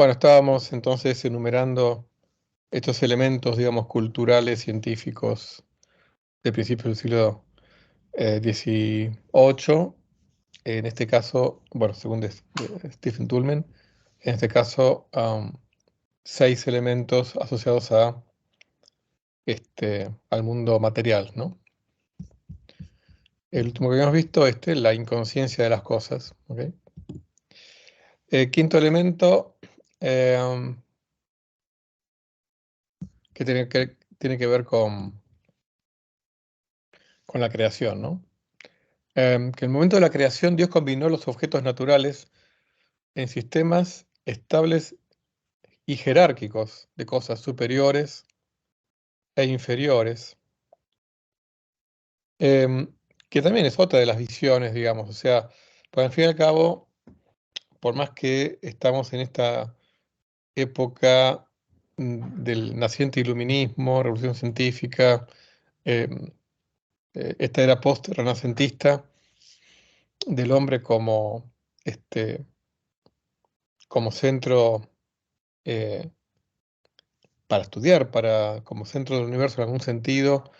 Bueno, estábamos entonces enumerando estos elementos, digamos, culturales, científicos de principios del siglo XVIII. En este caso, bueno, según Stephen Toulmin, en este caso, 6 elementos asociados al mundo material, ¿no? El último que habíamos visto, la inconsciencia de las cosas, ¿ok? El quinto elemento, eh, que tiene que ver con la creación, ¿no? Que en el momento de la creación Dios combinó los objetos naturales en sistemas estables y jerárquicos de cosas superiores e inferiores, em, que también es otra de las visiones, digamos. O sea, pues al fin y al cabo, por más que estamos en esta época del naciente iluminismo, revolución científica, em, esta era post-renacentista del hombre este, como centro eh, para estudiar, como centro del universo en algún sentido,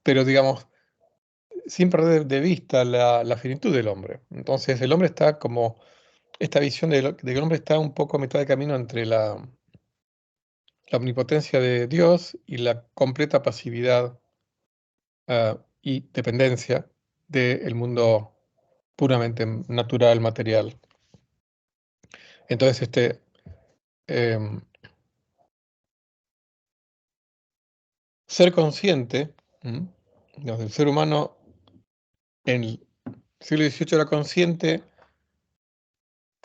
pero digamos, sin perder de vista la finitud del hombre. Entonces, el hombre está como, esta visión de que el hombre está un poco a mitad de camino entre la omnipotencia de Dios y la completa pasividad y dependencia del mundo puramente natural, material. Entonces, em, ser consciente, digamos, el ser humano en el siglo XVIII era consciente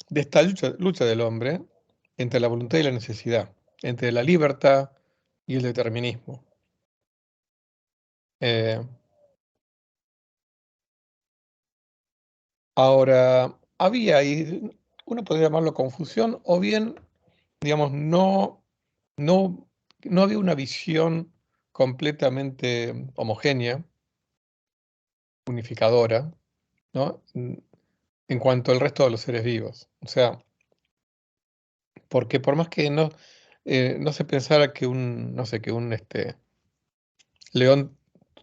de esta lucha del hombre entre la voluntad y la necesidad, entre la libertad y el determinismo. Eh, Ahora, había ahí, uno podría llamarlo confusión, o bien, digamos, no, no había una visión completamente homogénea, unificadora, ¿no? En cuanto al resto de los seres vivos. O sea, porque por más que no se pensara que no sé, que un león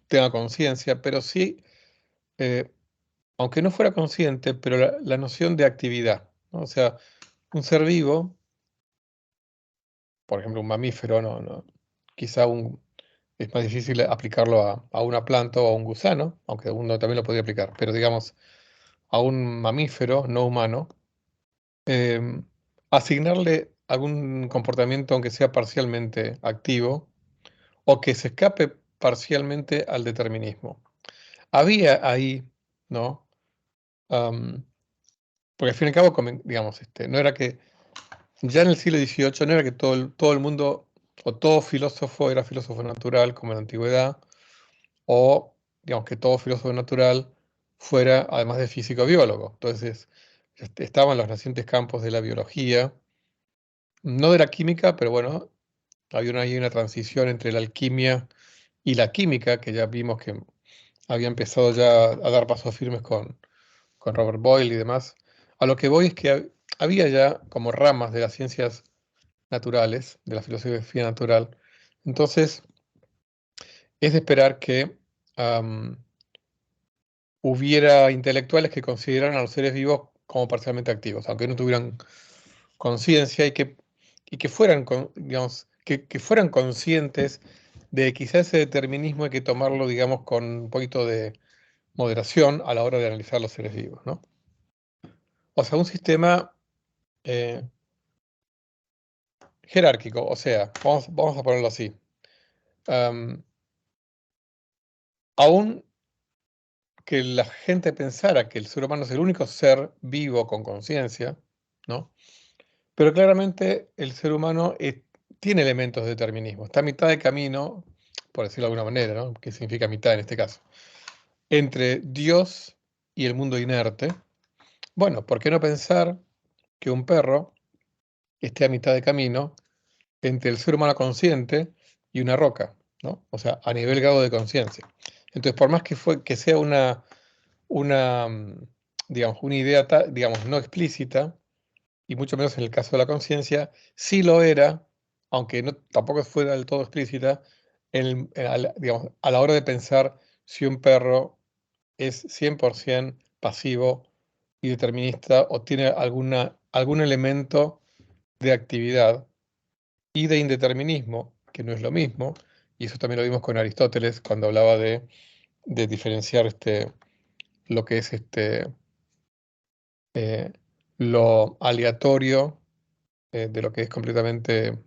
tenga conciencia, pero sí, eh, aunque no fuera consciente, pero la noción de actividad, ¿no? O sea, un ser vivo, por ejemplo, un mamífero, quizá es más difícil aplicarlo a una planta o a un gusano, aunque uno también lo podría aplicar, pero digamos, a un mamífero no humano, eh, asignarle algún comportamiento, aunque sea parcialmente activo, o que se escape parcialmente al determinismo. Había ahí, ¿no? Am, Porque al fin y al cabo, digamos, no era que, ya en el siglo XVIII no era que todo el mundo, o todo filósofo era filósofo natural, como en la antigüedad, o, digamos, que todo filósofo natural fuera, además de físico, biólogo. Entonces, estaban los nacientes campos de la biología, no de la química, pero bueno, hay una transición entre la alquimia y la química, que ya vimos que había empezado ya a dar pasos firmes con Robert Boyle y demás. A lo que voy es que había ya como ramas de las ciencias naturales, de la filosofía natural. Entonces, es de esperar que hubiera intelectuales que consideraran a los seres vivos como parcialmente activos, aunque no tuvieran conciencia y que fueran, digamos, que fueran conscientes de que quizás ese determinismo hay que tomarlo, digamos, con un poquito de moderación a la hora de analizar los seres vivos, ¿no? O sea, un sistema eh, jerárquico, o sea, vamos a ponerlo así. Am, Aún que la gente pensara que el ser humano es el único ser vivo con conciencia, ¿no? Pero claramente el ser humano tiene elementos de determinismo, está a mitad de camino, por decirlo de alguna manera, ¿no? ¿Qué significa mitad en este caso? Entre Dios y el mundo inerte. Bueno, ¿por qué no pensar que un perro esté a mitad de camino entre el ser humano consciente y una roca, ¿no? O sea, a nivel grado de conciencia. Entonces, por más que sea una, digamos, una idea, digamos, no explícita y mucho menos en el caso de la conciencia, sí lo era, aunque no, tampoco fuera del todo explícita, digamos, a la hora de pensar si un perro es 100% pasivo y determinista o tiene algún elemento de actividad y de indeterminismo, que no es lo mismo, y eso también lo vimos con Aristóteles cuando hablaba de diferenciar lo que es eh, lo aleatorio de lo que es completamente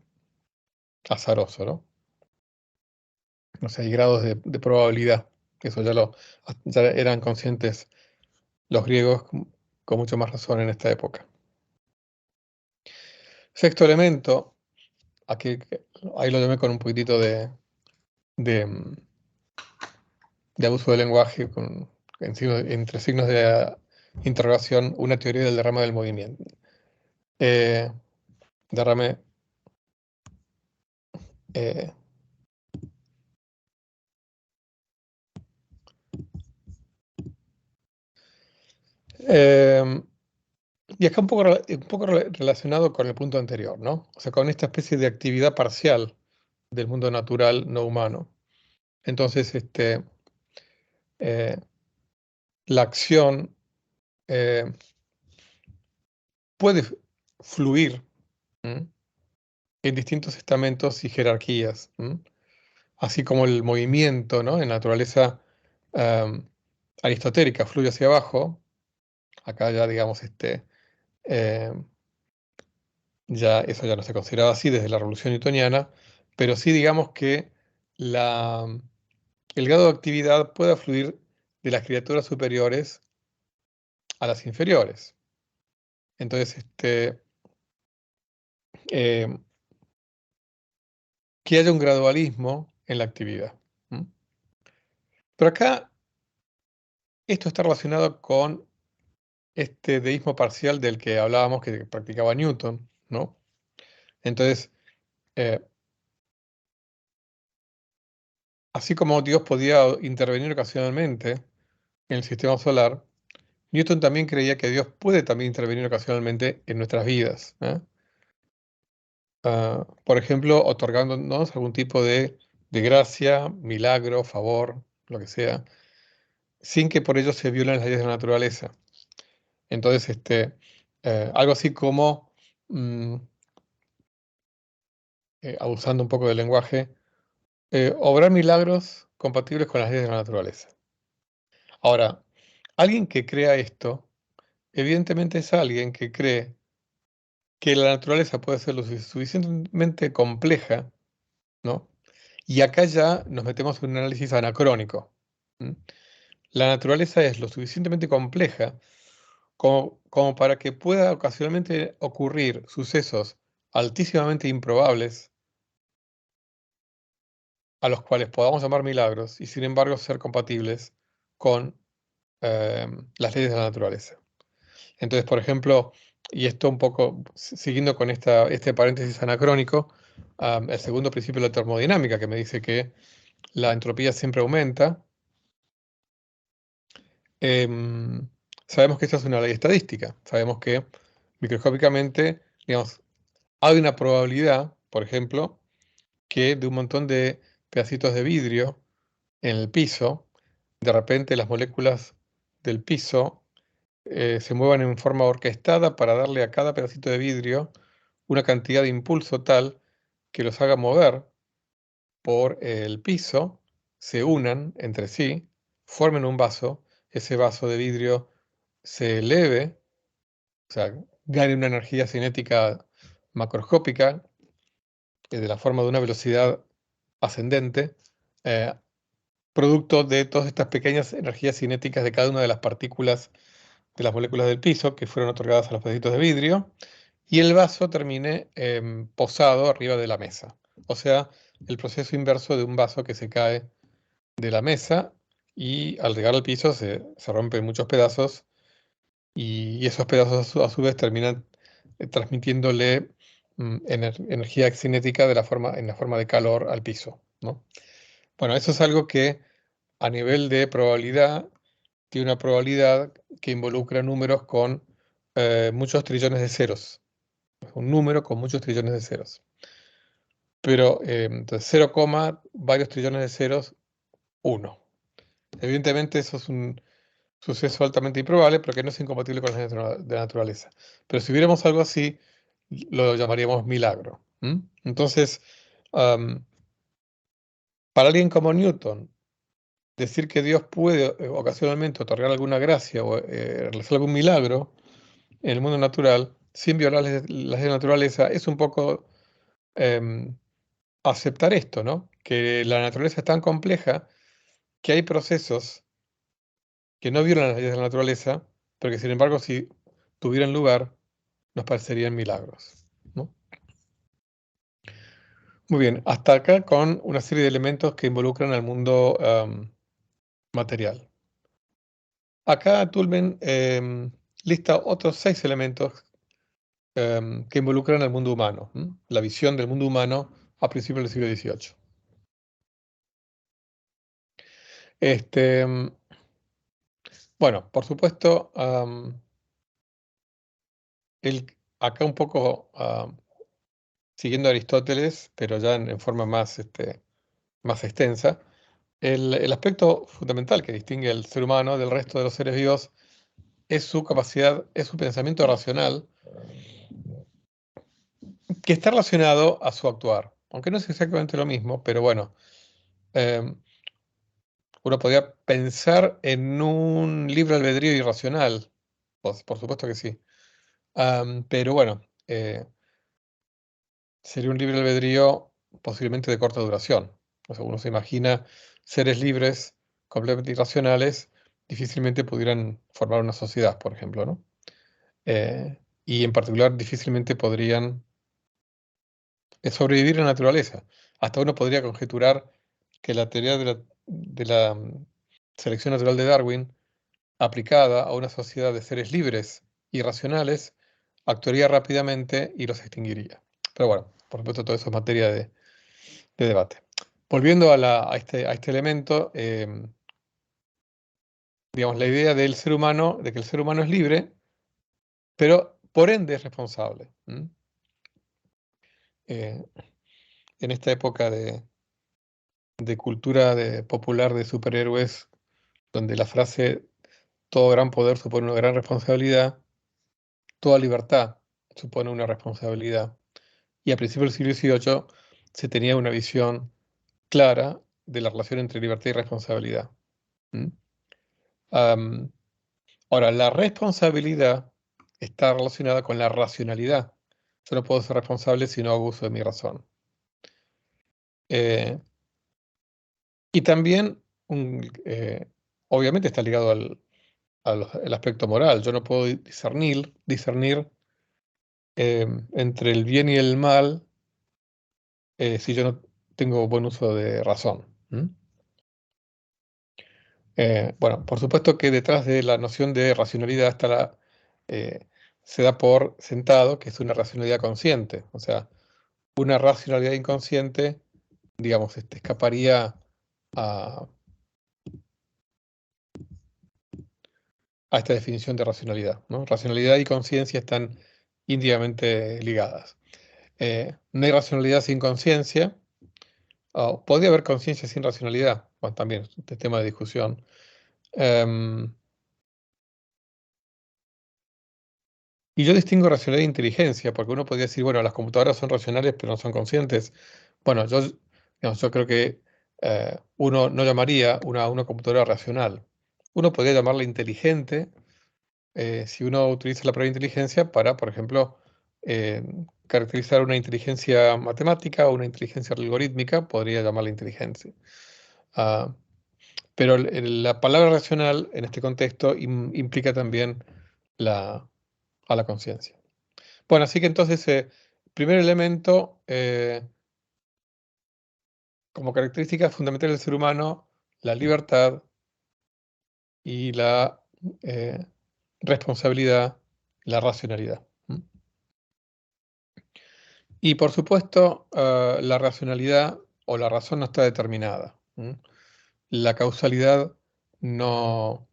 azaroso, ¿no? O sea, hay grados de probabilidad. Eso ya eran conscientes los griegos con mucho más razón en esta época. Sexto elemento, aquí, ahí lo llamé con un poquitito de, mm, de abuso del lenguaje, entre signos de interrogación, una teoría del derrame del movimiento. Eh, derrame eh, eh, y acá un poco relacionado con el punto anterior, ¿no? O sea, con esta especie de actividad parcial del mundo natural no humano. Entonces, eh, la acción eh, puede fluir, ¿m? En distintos estamentos y jerarquías, ¿m? Así como el movimiento, ¿no? En naturaleza aristotélica fluye hacia abajo, acá ya digamos eh, ya eso ya no se consideraba así desde la Revolución Newtoniana, pero sí digamos que la, el grado de actividad puede fluir de las criaturas superiores a las inferiores. Entonces, eh, que haya un gradualismo en la actividad. ¿M? Pero acá esto está relacionado con este deísmo parcial del que hablábamos que practicaba Newton, ¿no? Entonces, eh, así como Dios podía intervenir ocasionalmente en el sistema solar, Newton también creía que Dios puede también intervenir ocasionalmente en nuestras vidas, ¿eh? Por ejemplo, otorgándonos algún tipo de gracia, milagro, favor, lo que sea, sin que por ello se violen las leyes de la naturaleza. Entonces, algo así como, mm, abusando un poco del lenguaje, obrar milagros compatibles con las leyes de la naturaleza. Ahora, alguien que crea esto, evidentemente es alguien que cree que la naturaleza puede ser lo suficientemente compleja, ¿no? Y acá ya nos metemos en un análisis anacrónico. ¿M? La naturaleza es lo suficientemente compleja como para que pueda ocasionalmente ocurrir sucesos altísimamente improbables a los cuales podamos llamar milagros y sin embargo ser compatibles con las leyes de la naturaleza. Entonces, por ejemplo, y esto un poco siguiendo con este paréntesis anacrónico, el segundo principio de la termodinámica que me dice que la entropía siempre aumenta. Em, Sabemos que esto es una ley estadística. Sabemos que microscópicamente, digamos, hay una probabilidad, por ejemplo, que de un montón de pedacitos de vidrio en el piso, de repente las moléculas del piso se muevan en forma orquestada para darle a cada pedacito de vidrio una cantidad de impulso tal que los haga mover por el piso, se unan entre sí, formen un vaso, ese vaso de vidrio se eleve, o sea, gane una energía cinética macroscópica, de la forma de una velocidad ascendente, eh, producto de todas estas pequeñas energías cinéticas de cada una de las partículas de las moléculas del piso que fueron otorgadas a los pedacitos de vidrio, y el vaso termine posado arriba de la mesa. O sea, el proceso inverso de un vaso que se cae de la mesa y al llegar al piso se rompe en muchos pedazos y esos pedazos a su vez terminan transmitiéndole energía cinética en la forma de calor al piso, ¿no? Bueno, eso es algo que a nivel de probabilidad tiene una probabilidad que involucra números con muchos trillones de ceros, un número con muchos trillones de ceros. Pero entonces 0, varios trillones de ceros, 1. Evidentemente eso es un suceso altamente improbable, pero que no es incompatible con las leyes de la naturaleza. Pero si viéramos algo así, lo llamaríamos milagro. Entonces, para alguien como Newton, decir que Dios puede ocasionalmente otorgar alguna gracia o realizar algún milagro en el mundo natural, sin violar las leyes de la naturaleza, es un poco aceptar esto, ¿no? Que la naturaleza es tan compleja que hay procesos que no violan las leyes de la naturaleza, pero que sin embargo, si tuvieran lugar, nos parecerían milagros, ¿no? Muy bien, hasta acá con una serie de elementos que involucran al mundo material. Acá Toulmin lista otros 6 elementos que involucran al mundo humano, la visión del mundo humano a principios del siglo XVIII. Bueno, por supuesto, acá un poco siguiendo a Aristóteles, pero ya en forma más extensa, el aspecto fundamental que distingue al ser humano del resto de los seres vivos es su capacidad, es su pensamiento racional, que está relacionado a su actuar. Aunque no es exactamente lo mismo, pero bueno, em, uno podría pensar en un libre albedrío irracional, por supuesto que sí. Pero bueno, sería un libre albedrío posiblemente de corta duración. O sea, uno se imagina seres libres, completamente irracionales, difícilmente pudieran formar una sociedad, por ejemplo, ¿no? Y en particular, difícilmente podrían sobrevivir en la naturaleza. Hasta uno podría conjeturar que la teoría de la selección natural de Darwin, aplicada a una sociedad de seres libres y racionales, actuaría rápidamente y los extinguiría. Pero bueno, por supuesto, todo eso es materia de debate. Volviendo a este elemento, digamos, la idea del ser humano, de que el ser humano es libre, pero por ende es responsable. En esta época de cultura popular de superhéroes, donde la frase todo gran poder supone una gran responsabilidad, toda libertad supone una responsabilidad. Y a principios del siglo XVIII se tenía una visión clara de la relación entre libertad y responsabilidad. Ahora, la responsabilidad está relacionada con la racionalidad. Yo no puedo ser responsable si no hago uso de mi razón. Y también, obviamente, está ligado al aspecto moral. Yo no puedo discernir entre el bien y el mal si yo no tengo buen uso de razón. Bueno, por supuesto que detrás de la noción de racionalidad se da por sentado que es una racionalidad consciente. O sea, una racionalidad inconsciente, digamos, escaparía a, a esta definición de racionalidad, ¿no? Racionalidad y conciencia están íntimamente ligadas. No hay racionalidad sin conciencia. Podría haber conciencia sin racionalidad. Bueno, también es un tema de discusión. Em, y yo distingo racionalidad e inteligencia, porque uno podría decir, bueno, las computadoras son racionales, pero no son conscientes. Bueno, yo creo que uno no llamaría una computadora racional. Uno podría llamarla inteligente si uno utiliza la palabra inteligencia para, por ejemplo, eh, caracterizar una inteligencia matemática o una inteligencia algorítmica, podría llamarla inteligencia. Ah, pero la palabra racional en este contexto implica también a la conciencia. Bueno, así que entonces, primer elemento, como característica fundamental del ser humano, la libertad y la eh, responsabilidad, la racionalidad. Y por supuesto, la racionalidad o la razón no está determinada. La causalidad no,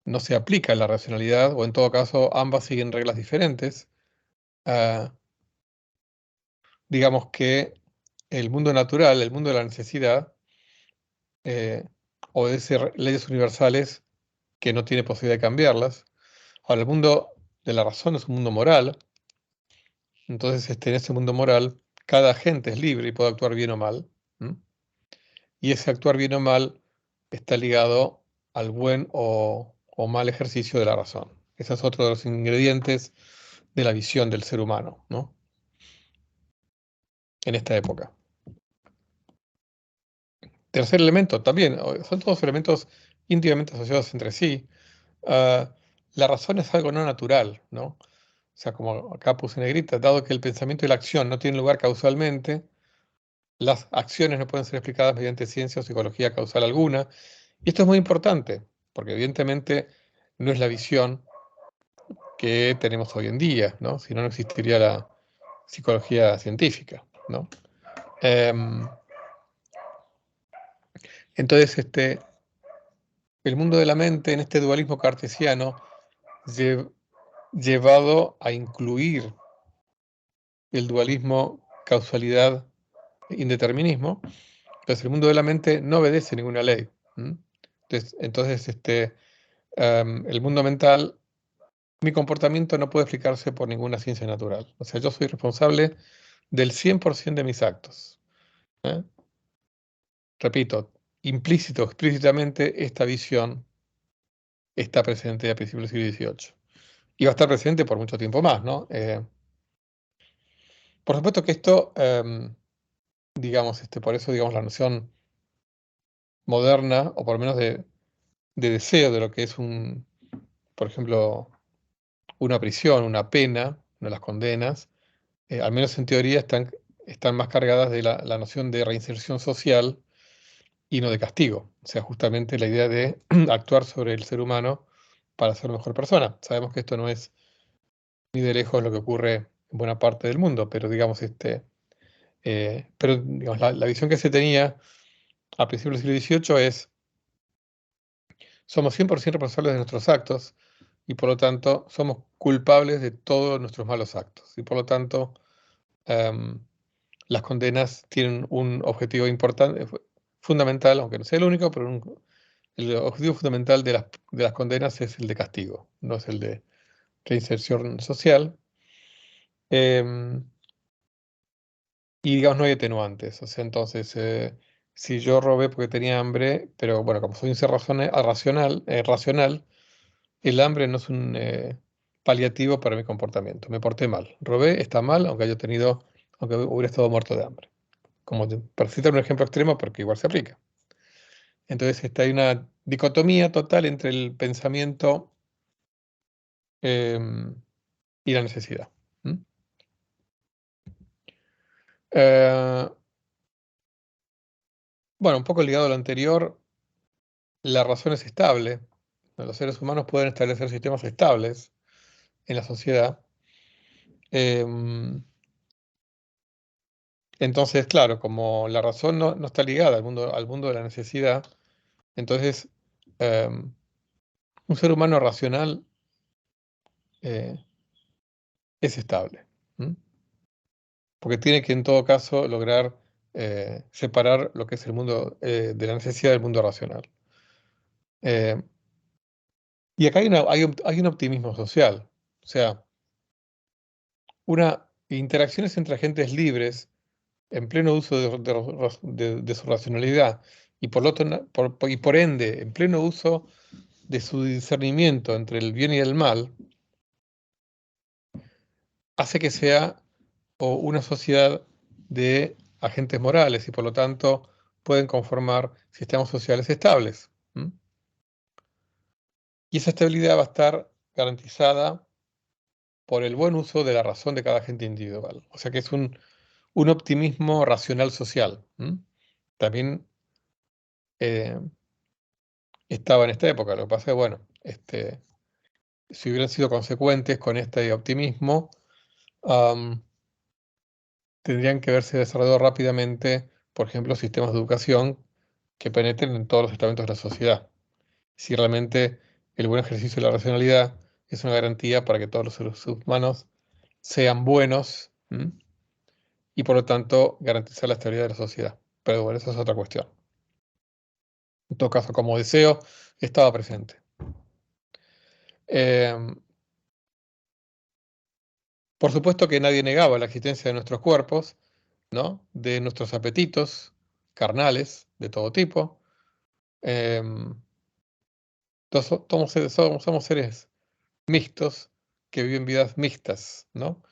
no se aplica a la racionalidad, o en todo caso, ambas siguen reglas diferentes. digamos que el mundo natural, el mundo de la necesidad, obedece leyes universales que no tiene posibilidad de cambiarlas. Ahora, el mundo de la razón es un mundo moral, entonces en ese mundo moral cada agente es libre y puede actuar bien o mal. ¿M? Y ese actuar bien o mal está ligado al buen o mal ejercicio de la razón. Ese es otro de los ingredientes de la visión del ser humano, ¿no? En esta época. Tercer elemento, también, son todos elementos íntimamente asociados entre sí. Ah, la razón es algo no natural, ¿no? O sea, como acá puse en negrita, dado que el pensamiento y la acción no tienen lugar causalmente, las acciones no pueden ser explicadas mediante ciencia o psicología causal alguna. Y esto es muy importante, porque evidentemente no es la visión que tenemos hoy en día, ¿no? Si no, no existiría la psicología científica, ¿no? Em, entonces, el mundo de la mente en este dualismo cartesiano llevado a incluir el dualismo causalidad-indeterminismo, entonces el mundo de la mente no obedece ninguna ley. ¿M? Entonces, el mundo mental, mi comportamiento no puede explicarse por ninguna ciencia natural. O sea, yo soy responsable del 100% de mis actos. ¿Eh? Repito, implícito o explícitamente, esta visión está presente a principios del siglo XVIII. Y va a estar presente por mucho tiempo más, ¿no? Por supuesto que esto, digamos, por eso, digamos, la noción moderna, o por lo menos de deseo de lo que es por ejemplo, una prisión, una pena, no las condenas, al menos en teoría están más cargadas de la noción de reinserción social y no de castigo. O sea, justamente la idea de actuar sobre el ser humano para ser mejor persona. Sabemos que esto no es ni de lejos lo que ocurre en buena parte del mundo, pero digamos, pero digamos, la visión que se tenía a principios del siglo XVIII es: somos 100% responsables de nuestros actos y por lo tanto somos culpables de todos nuestros malos actos. Y por lo tanto, em, las condenas tienen un objetivo importante, fundamental, aunque no sea el único, pero el objetivo fundamental de las condenas es el de castigo, no es el de reinserción social. Em, y digamos, no hay atenuantes. O sea, entonces, si yo robé porque tenía hambre, pero bueno, como soy un ser racional, el hambre no es un paliativo para mi comportamiento. Me porté mal. Robé, está mal, aunque hubiera estado muerto de hambre. Para citar un ejemplo extremo, porque igual se aplica. Entonces, hay una dicotomía total entre el pensamiento em, y la necesidad. ¿M? Eh, bueno, un poco ligado a lo anterior, la razón es estable. Los seres humanos pueden establecer sistemas estables en la sociedad. Em, entonces, claro, como la razón no está ligada al mundo de la necesidad, entonces em, un ser humano racional eh, es estable. ¿M? Porque tiene que en todo caso lograr separar lo que es el mundo de la necesidad del mundo racional. Eh, y acá hay un optimismo social. O sea, interacciones entre agentes libres en pleno uso de su racionalidad y por ende en pleno uso de su discernimiento entre el bien y el mal, hace que sea una sociedad de agentes morales y por lo tanto pueden conformar sistemas sociales estables. ¿M? Y esa estabilidad va a estar garantizada por el buen uso de la razón de cada agente individual. O sea que es un optimismo racional social. ¿M? También eh, estaba en esta época. Lo que pasa es, bueno, si hubieran sido consecuentes con este optimismo, am, tendrían que haberse desarrollado rápidamente, por ejemplo, sistemas de educación que penetren en todos los estamentos de la sociedad. Si realmente el buen ejercicio de la racionalidad es una garantía para que todos los seres humanos sean buenos, ¿m? y por lo tanto garantizar la estabilidad de la sociedad. Pero bueno, esa es otra cuestión. En todo caso, como deseo, estaba presente. Em, por supuesto que nadie negaba la existencia de nuestros cuerpos, ¿no? De nuestros apetitos carnales de todo tipo. Em, somos seres mixtos que viven vidas mixtas, ¿no?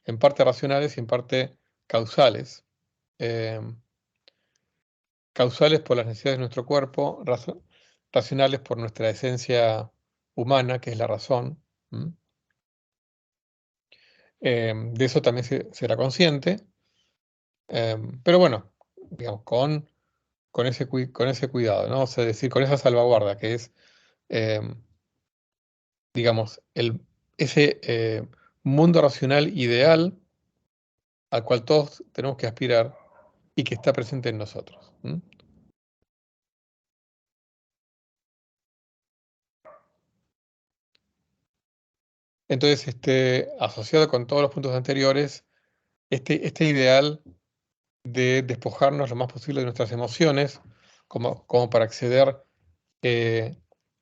En parte racionales y en parte causales. Em, Causales por las necesidades de nuestro cuerpo, racionales por nuestra esencia humana, que es la razón. De eso también será consciente, pero bueno, digamos, con ese cuidado, ¿no? O sea, es decir, con esa salvaguarda que es, em, digamos, ese mundo racional ideal al cual todos tenemos que aspirar y que está presente en nosotros. Entonces, asociado con todos los puntos anteriores, este ideal de despojarnos lo más posible de nuestras emociones, como para acceder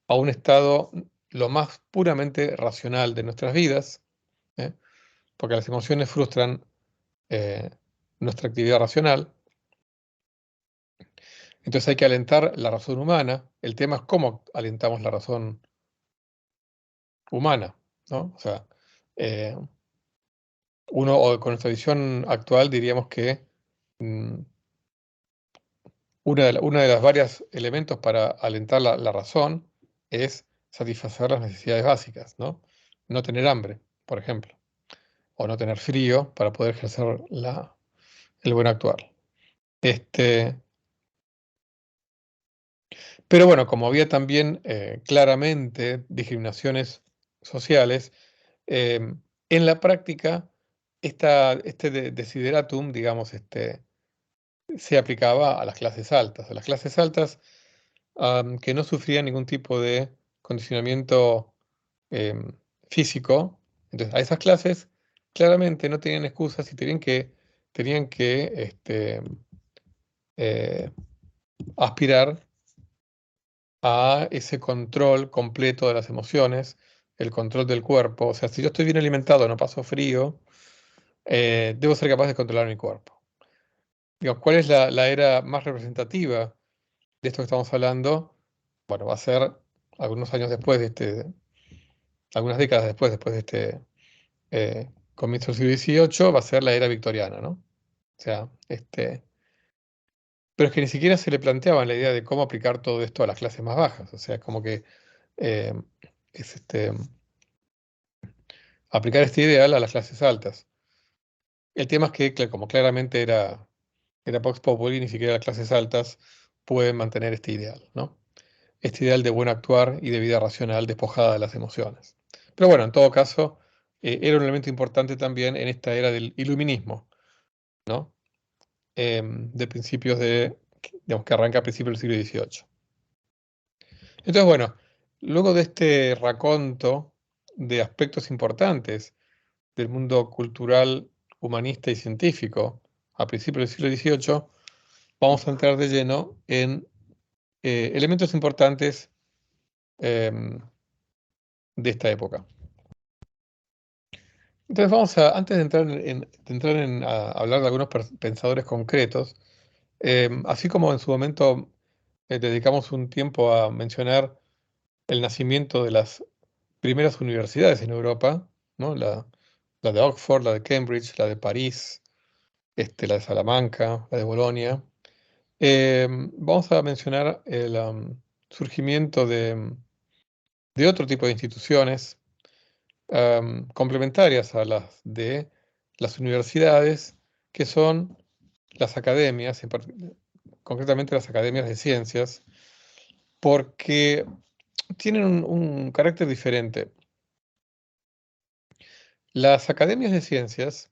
a un estado lo más puramente racional de nuestras vidas, ¿eh? Porque las emociones frustran eh, nuestra actividad racional. Entonces hay que alentar la razón humana. El tema es cómo alentamos la razón humana, ¿no? O sea, eh, o con nuestra visión actual diríamos que mm, una de las varios elementos para alentar la razón es satisfacer las necesidades básicas, ¿no? No tener hambre, por ejemplo, o no tener frío para poder ejercer el buen actuar. Este, pero bueno, como había también claramente discriminaciones sociales, en la práctica desideratum, digamos, se aplicaba a las clases altas. A las clases altas que no sufrían ningún tipo de condicionamiento em, físico. Entonces, a esas clases claramente no tenían excusas y tenían que eh, aspirar a ese control completo de las emociones, el control del cuerpo. O sea, si yo estoy bien alimentado, no paso frío, debo ser capaz de controlar mi cuerpo. Digamos, ¿cuál es la era más representativa de esto que estamos hablando? Bueno, va a ser algunos años después algunas décadas después de comienzo del siglo XVIII, va a ser la era victoriana, ¿no? O sea, pero es que ni siquiera se le planteaba la idea de cómo aplicar todo esto a las clases más bajas. O sea, como que eh, es aplicar este ideal a las clases altas. El tema es que, como claramente era Vox Populi, ni siquiera las clases altas pueden mantener este ideal, ¿no? Este ideal de buen actuar y de vida racional despojada de las emociones. Pero bueno, en todo caso, era un elemento importante también en esta era del iluminismo, ¿no? De principios digamos que arranca a principios del siglo XVIII. Entonces, bueno, luego de este raconto de aspectos importantes del mundo cultural, humanista y científico a principios del siglo XVIII, vamos a entrar de lleno en elementos importantes em, de esta época. Entonces antes de entrar en hablar de algunos pensadores concretos, así como en su momento dedicamos un tiempo a mencionar el nacimiento de las primeras universidades en Europa, ¿no? La de Oxford, la de Cambridge, la de París, la de Salamanca, la de Bolonia. Vamos a mencionar el surgimiento de otro tipo de instituciones complementarias a las de las universidades, que son las academias, concretamente las academias de ciencias, porque tienen un carácter diferente. Las academias de ciencias,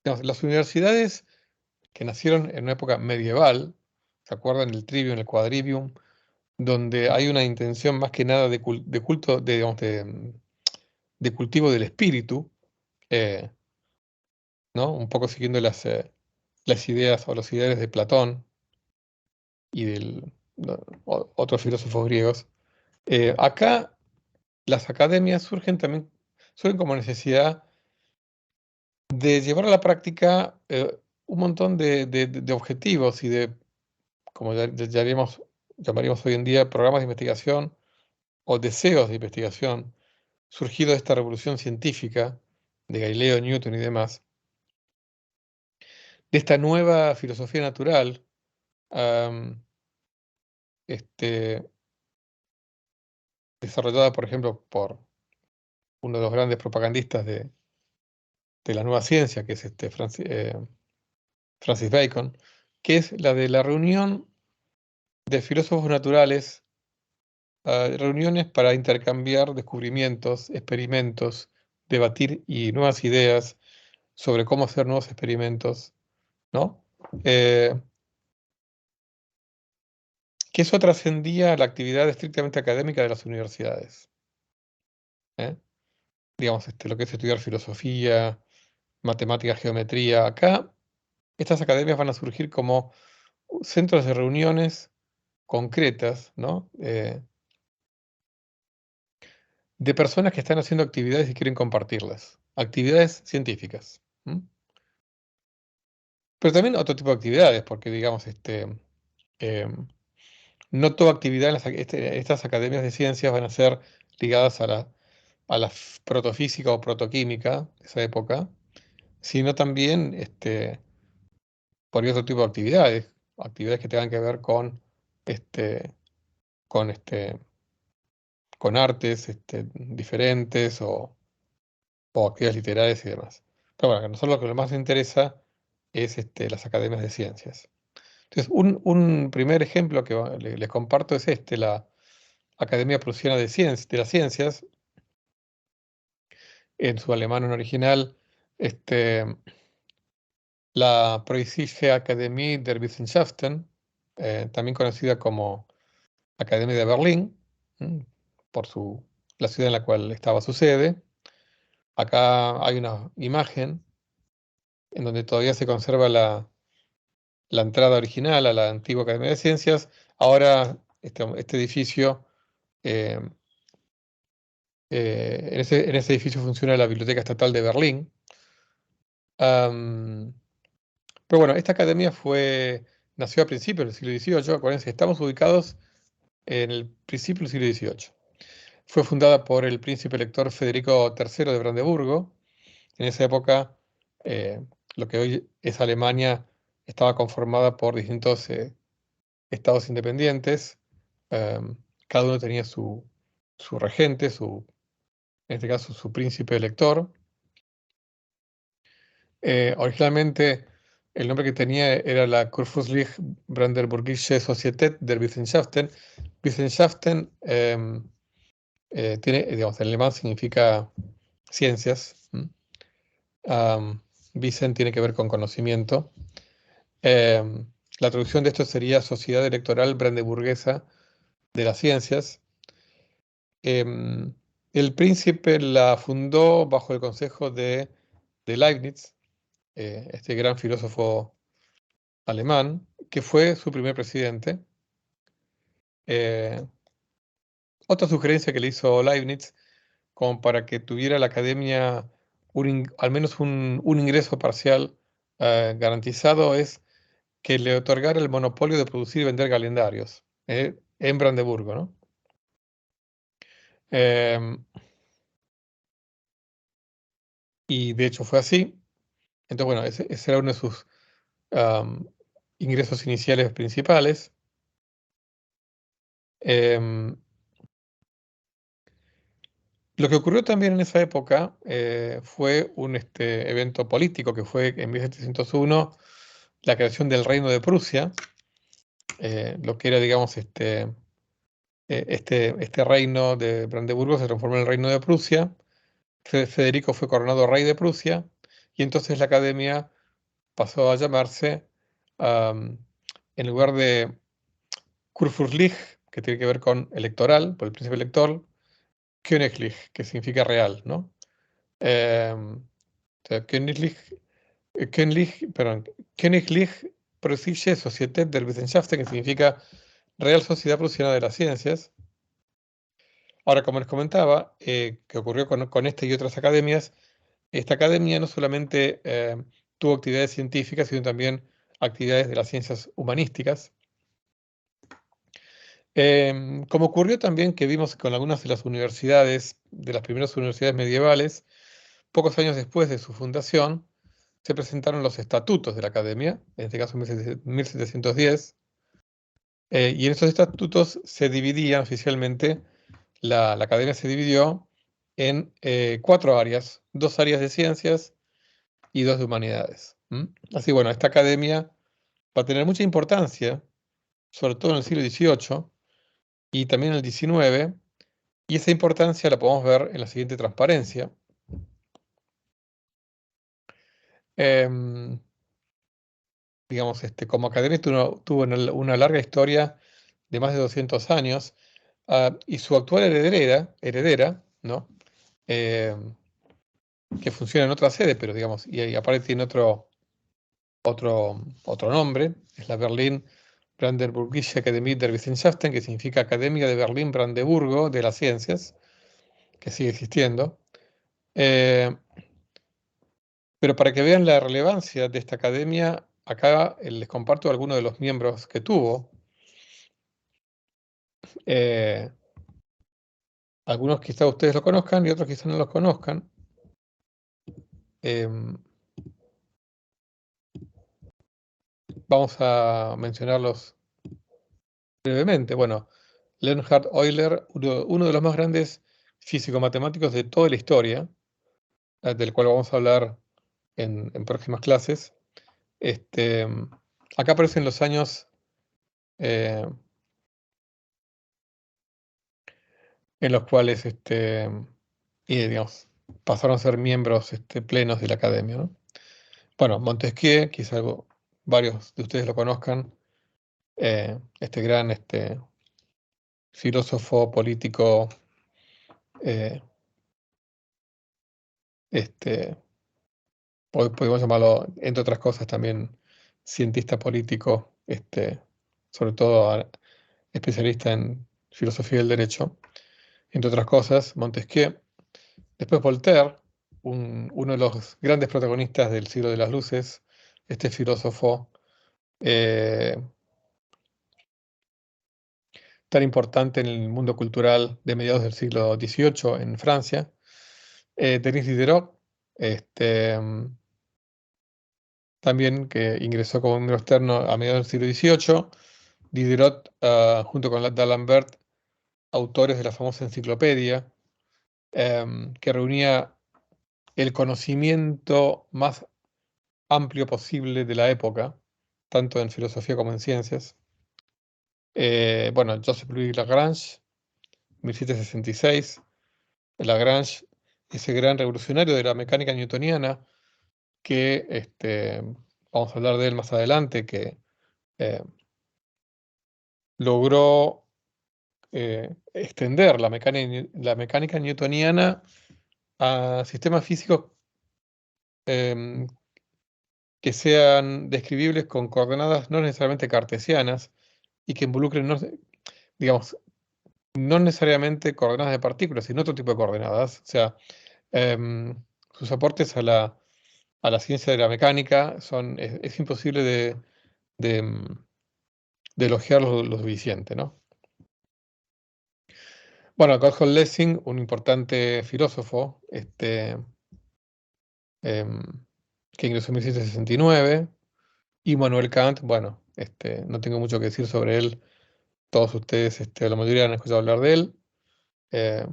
digamos, las universidades que nacieron en una época medieval, ¿se acuerdan del trivium, el quadrivium? Donde hay una intención más que nada de culto, digamos, de cultivo del espíritu, eh, ¿no? Un poco siguiendo las ideas o los ideales de Platón y otros filósofos griegos. Acá las academias surgen como necesidad de llevar a la práctica un montón de objetivos y como llamaríamos hoy en día, programas de investigación o deseos de investigación surgidos de esta revolución científica de Galileo, Newton y demás, de esta nueva filosofía natural, am, este, desarrollada, por ejemplo, por uno de los grandes propagandistas de la nueva ciencia, que es Francis Bacon, que es la de la reunión de filósofos naturales, reuniones para intercambiar descubrimientos, experimentos, debatir y nuevas ideas sobre cómo hacer nuevos experimentos, ¿no? Que eso trascendía la actividad estrictamente académica de las universidades, ¿eh? Digamos, lo que es estudiar filosofía, matemática, geometría. Acá, estas academias van a surgir como centros de reuniones concretas, ¿no? De personas que están haciendo actividades y quieren compartirlas. Actividades científicas. Pero también otro tipo de actividades, porque digamos, em, no toda actividad en estas academias de ciencias van a ser ligadas a la protofísica o protoquímica de esa época, sino también por otro tipo de actividades, actividades que tengan que ver este, con, este, con artes diferentes o actividades literarias y demás. Pero bueno, a nosotros lo que más nos interesa es las academias de ciencias. Entonces, un primer ejemplo que les comparto es la Academia Prusiana de las Ciencias, en su alemán en original, la Preußische Akademie der Wissenschaften, también conocida como Academia de Berlín, por la ciudad en la cual estaba su sede. Acá hay una imagen en donde todavía se conserva la entrada original a la antigua Academia de Ciencias. Ahora este edificio, eh, en ese edificio funciona la Biblioteca Estatal de Berlín. Pero bueno, esta academia nació a principios del siglo XVIII. Acuérdense, estamos ubicados en el principio del siglo XVIII. Fue fundada por el príncipe elector Federico III de Brandeburgo. En esa época, eh, lo que hoy es Alemania estaba conformada por distintos estados independientes. em, Cada uno tenía su regente, en este caso su príncipe elector. Originalmente el nombre que tenía era la Kurfürstliche Brandenburgische Societät der Wissenschaften. Wissenschaften digamos, en alemán significa ciencias. Wissen tiene que ver con conocimiento. Em, la traducción de esto sería Sociedad Electoral Brandeburguesa de las Ciencias. Em, el príncipe la fundó bajo el consejo de Leibniz, este gran filósofo alemán, que fue su primer presidente. Eh, Otra sugerencia que le hizo Leibniz, como para que tuviera la academia al menos un ingreso parcial garantizado, es que le otorgara el monopolio de producir y vender calendarios en Brandeburgo, ¿no? Em, y de hecho fue así. Entonces, bueno, ese era uno de sus am, ingresos iniciales principales. Em, Lo que ocurrió también en esa época fue un evento político que fue en 1701 la creación del Reino de Prusia, lo que era, digamos, este reino de Brandeburgo se transformó en el Reino de Prusia. Federico fue coronado rey de Prusia y entonces la academia pasó a llamarse, am, en lugar de Kurfürstlich, que tiene que ver con electoral, por el príncipe elector, Königlich, que significa real, ¿no? O sea, Königlich Königlich Preußische Societät der Wissenschaften, que significa Real Sociedad Prusiana de las Ciencias. Ahora, como les comentaba, que ocurrió con esta y otras academias, esta academia no solamente tuvo actividades científicas, sino también actividades de las ciencias humanísticas. Como ocurrió también que vimos con algunas de las universidades, de las primeras universidades medievales, pocos años después de su fundación, se presentaron los estatutos de la academia, en este caso en 1710, y en estos estatutos se dividían oficialmente, la academia se dividió en 4 áreas, 2 áreas de ciencias y 2 de humanidades. Así, bueno, esta academia va a tener mucha importancia, sobre todo en el siglo XVIII y también en el XIX, y esa importancia la podemos ver en la siguiente transparencia. Em, digamos, como academia tuvo una larga historia de más de 200 años, y su actual heredera, ¿no? Em, que funciona en otra sede, pero digamos, y aparte tiene otro nombre, es la Berlin Brandenburgische Akademie der Wissenschaften, que significa Academia de Berlín-Brandeburgo de las Ciencias, que sigue existiendo. Pero para que vean la relevancia de esta academia, acá les comparto algunos de los miembros que tuvo. Eh, algunos quizá ustedes lo conozcan y otros quizá no los conozcan. Em, vamos a mencionarlos brevemente. Bueno, Leonhard Euler, uno de los más grandes físico-matemáticos de toda la historia, del cual vamos a hablar en próximas clases. Acá aparecen los años eh, en los cuales digamos, pasaron a ser miembros plenos de la academia, ¿no? Bueno, Montesquieu, quizá varios de ustedes lo conozcan, este gran filósofo político, eh, este, podemos llamarlo, entre otras cosas, también cientista político, sobre todo especialista en filosofía del derecho, entre otras cosas, Montesquieu. Después Voltaire, uno de los grandes protagonistas del siglo de las luces, este filósofo eh, tan importante en el mundo cultural de mediados del siglo XVIII en Francia. Denis Diderot, también que ingresó como miembro externo a mediados del siglo XVIII. Diderot, junto con D'Alembert, autores de la famosa enciclopedia, que reunía el conocimiento más amplio posible de la época, tanto en filosofía como en ciencias. Bueno, Joseph Louis Lagrange, 1766. Lagrange, ese gran revolucionario de la mecánica newtoniana, que vamos a hablar de él más adelante, que logró extender la mecánica newtoniana a sistemas físicos em, que sean describibles con coordenadas no necesariamente cartesianas y que involucren, digamos, no necesariamente coordenadas de partículas, sino otro tipo de coordenadas. O sea, sus aportes a la ciencia de la mecánica es imposible de, mm, de elogiar lo suficiente, ¿no? Bueno, Gotthold Lessing, un importante filósofo, em, que ingresó en 1769, y Manuel Kant, bueno, no tengo mucho que decir sobre él, todos ustedes, la mayoría han escuchado hablar de él. eh,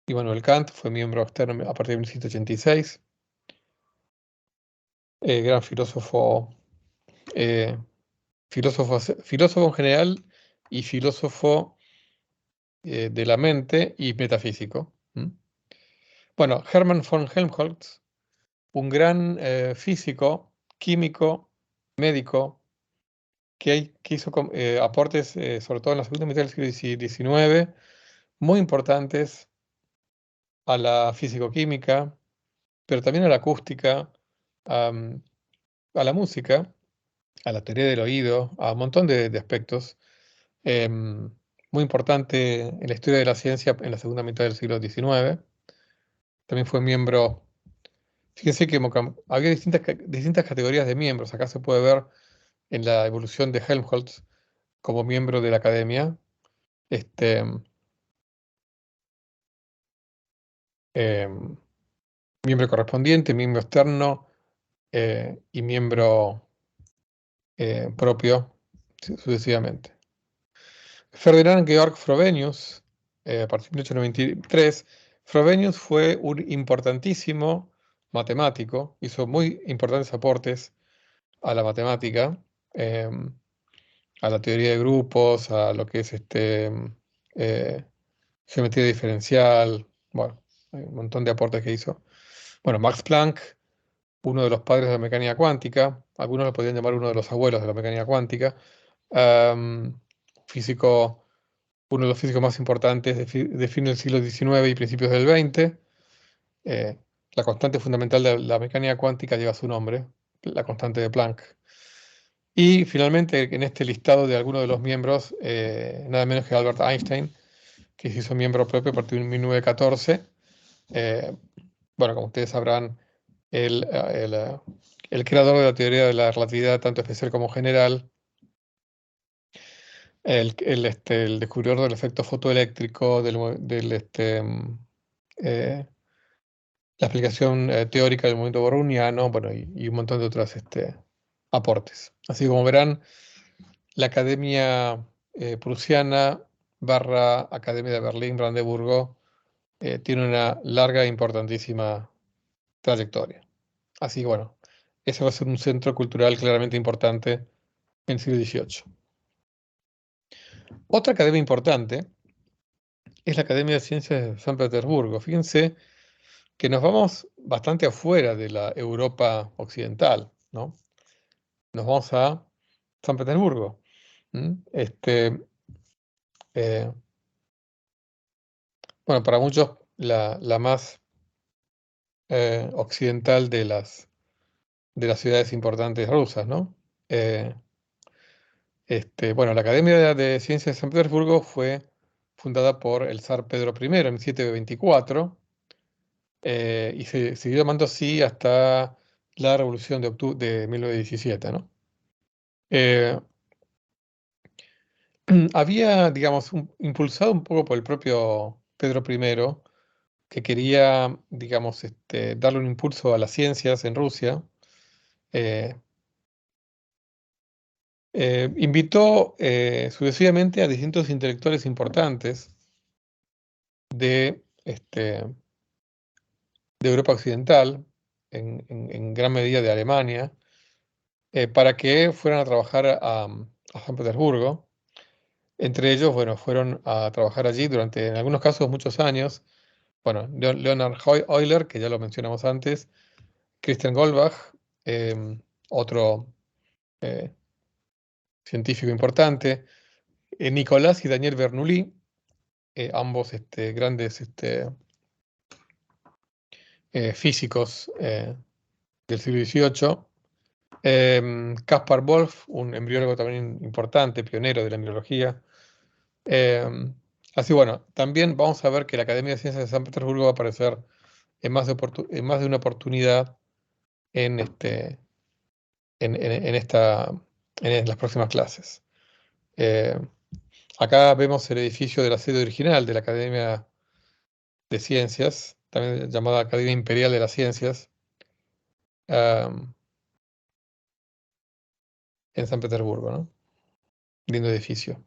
Immanuel Kant fue miembro externo a partir de 1786, gran filósofo, eh, filósofo en general y filósofo de la mente y metafísico. Bueno, Hermann von Helmholtz, un gran físico, químico, médico, que hizo aportes, sobre todo en la segunda mitad del siglo XIX, muy importantes a la físico-química, pero también a la acústica, a la música, a la teoría del oído, a un montón de aspectos. Muy importante en la historia de la ciencia en la segunda mitad del siglo XIX. También fue miembro, fíjense que había distintas categorías de miembros. Acá se puede ver en la evolución de Helmholtz como miembro de la academia. Este, em, Miembro correspondiente, miembro externo y miembro propio, sucesivamente. Ferdinand Georg Frobenius, a partir de 1893, Frobenius fue un importantísimo matemático, hizo muy importantes aportes a la matemática, a la teoría de grupos, a lo que es eh, geometría diferencial, bueno, hay un montón de aportes que hizo. Bueno, Max Planck, uno de los padres de la mecánica cuántica, algunos lo podrían llamar uno de los abuelos de la mecánica cuántica, físico, uno de los físicos más importantes de fin del siglo XIX y principios del XX. La constante fundamental de la mecánica cuántica lleva su nombre, la constante de Planck. Y finalmente, en este listado de algunos de los miembros, nada menos que Albert Einstein, que se hizo miembro propio a partir de 1914. Bueno, como ustedes sabrán, el, el, eh, el creador de la teoría de la relatividad, tanto especial como general, el descubridor del efecto fotoeléctrico, eh, la explicación teórica del movimiento browniano, bueno, y un montón de otros aportes. Así como verán, la Academia Prusiana barra Academia de Berlín-Brandeburgo tiene una larga e importantísima trayectoria. Así que bueno, ese va a ser un centro cultural claramente importante en el siglo XVIII. Otra academia importante es la Academia de Ciencias de San Petersburgo. Fíjense que nos vamos bastante afuera de la Europa occidental, ¿no? Nos vamos a San Petersburgo. Eh, bueno, para muchos la más occidental de las ciudades importantes rusas, ¿no? Eh, bueno, la Academia de Ciencias de San Petersburgo fue fundada por el zar Pedro I en 1724 y se siguió llamando así hasta la Revolución de octubre de 1917, ¿no? Eh, Había, digamos, impulsado un poco por el propio Pedro I, que quería, digamos, darle un impulso a las ciencias en Rusia. eh, Invitó sucesivamente a distintos intelectuales importantes de Europa Occidental, en gran medida de Alemania, para que fueran a trabajar a San Petersburgo. Entre ellos, bueno, fueron a trabajar allí durante, en algunos casos, muchos años. Bueno, Leonhard Euler, que ya lo mencionamos antes, Christian Goldbach, otro eh, científico importante, Nicolás y Daniel Bernoulli, ambos grandes físicos del siglo XVIII. Caspar Wolf, un embriólogo también importante, pionero de la embriología. Así bueno, también vamos a ver que la Academia de Ciencias de San Petersburgo va a aparecer en más de una oportunidad en, en esta, en las próximas clases. Eh, Acá vemos el edificio de la sede original de la Academia de Ciencias, también llamada Academia Imperial de las Ciencias, en San Petersburgo, ¿no? Lindo edificio.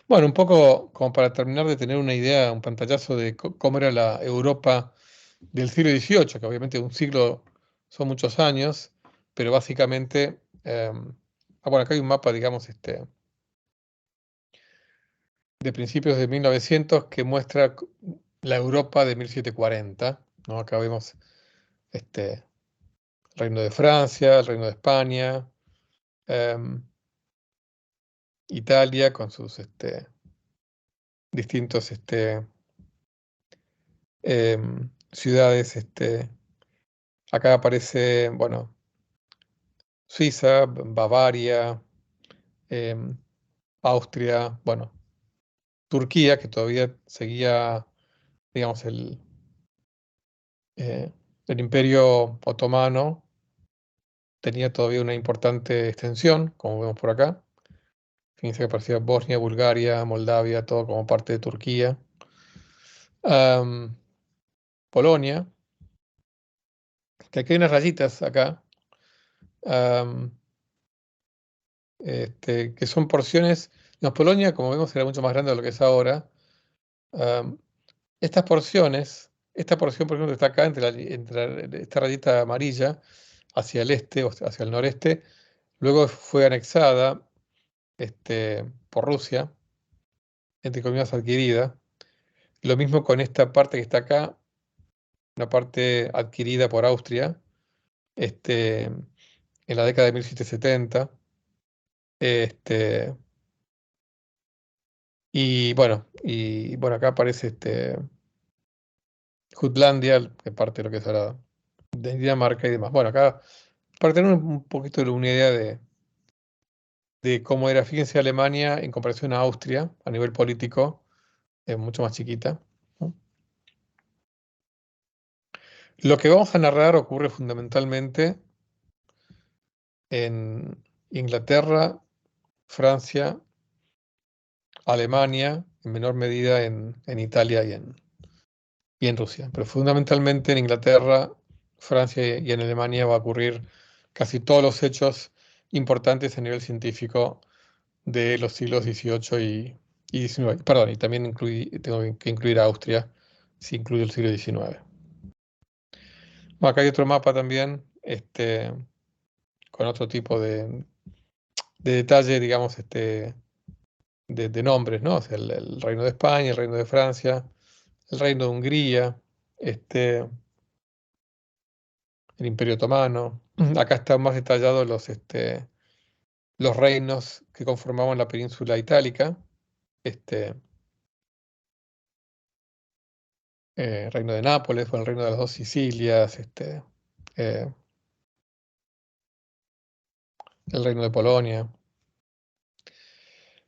Bueno, un poco como para terminar de tener una idea, un pantallazo de cómo era la Europa del siglo XVIII, que obviamente un siglo son muchos años, pero básicamente, bueno, acá hay un mapa, digamos, de principios de 1900 que muestra la Europa de 1740, ¿no? Acá vemos el Reino de Francia, el Reino de España, em, Italia con sus distintos ciudades Acá aparece, bueno, Suiza, Bavaria, Austria, bueno, Turquía, que todavía seguía, digamos, el Imperio Otomano, tenía todavía una importante extensión, como vemos por acá. Fíjense que aparecía Bosnia, Bulgaria, Moldavia, todo como parte de Turquía. Polonia, que aquí hay unas rayitas acá, que son porciones. No, Polonia, como vemos, era mucho más grande de lo que es ahora. Estas porciones, esta porción, por ejemplo, está acá entre esta rayita amarilla hacia el este o hacia el noreste, luego fue anexada por Rusia, entre comillas adquirida. Lo mismo con esta parte que está acá, una parte adquirida por Austria, en la década de 1770. Este, y bueno, acá aparece Jutlandia, que parte de lo que es ahora de Dinamarca y demás. Bueno, acá, para tener un poquito de una idea de cómo era, fíjense, Alemania en comparación a Austria, a nivel político, es mucho más chiquita, ¿no? Lo que vamos a narrar ocurre fundamentalmente en Inglaterra, Francia, Alemania, en menor medida en Italia y en Rusia. Pero fundamentalmente en Inglaterra, Francia y en Alemania va a ocurrir casi todos los hechos importantes a nivel científico de los siglos XVIII y XIX. Perdón, y también tengo que incluir a Austria, si incluyo el siglo XIX. Bueno, acá hay otro mapa también, con otro tipo de detalle, digamos, de nombres, ¿no? O sea, el Reino de España, el Reino de Francia, el Reino de Hungría, el Imperio Otomano. Acá están más detallados los reinos que conformaban la península itálica, este, Reino de Nápoles, el Reino de las dos Sicilias, eh, el Reino de Polonia.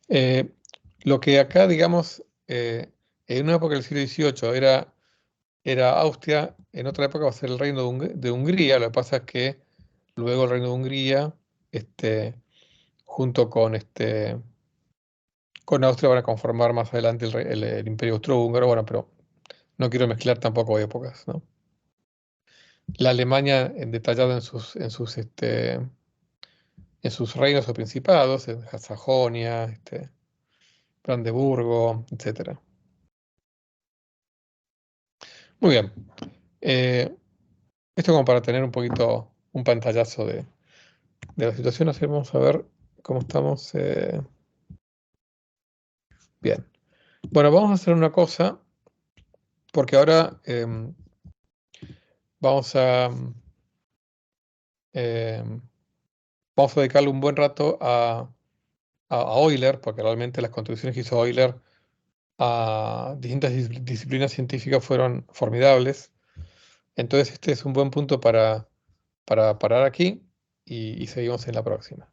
Eh, lo que acá, digamos, en una época del siglo XVIII era Austria, en otra época va a ser el Reino de Hungría. Lo que pasa es que luego el Reino de Hungría, junto con Austria, van a conformar más adelante el Imperio Austrohúngaro. Bueno, pero no quiero mezclar tampoco épocas, ¿no? La Alemania detallada en sus reinos o principados, en Sajonia, Brandeburgo, etcétera. Muy bien. Eh, Esto como para tener un poquito un pantallazo de la situación. Así vamos a ver cómo estamos. Bien. Bueno, vamos a hacer una cosa, porque ahora vamos a, em, vamos a dedicarle un buen rato a Euler, porque realmente las contribuciones que hizo Euler a distintas disciplinas científicas fueron formidables. Entonces este es un buen punto para parar aquí y seguimos en la próxima.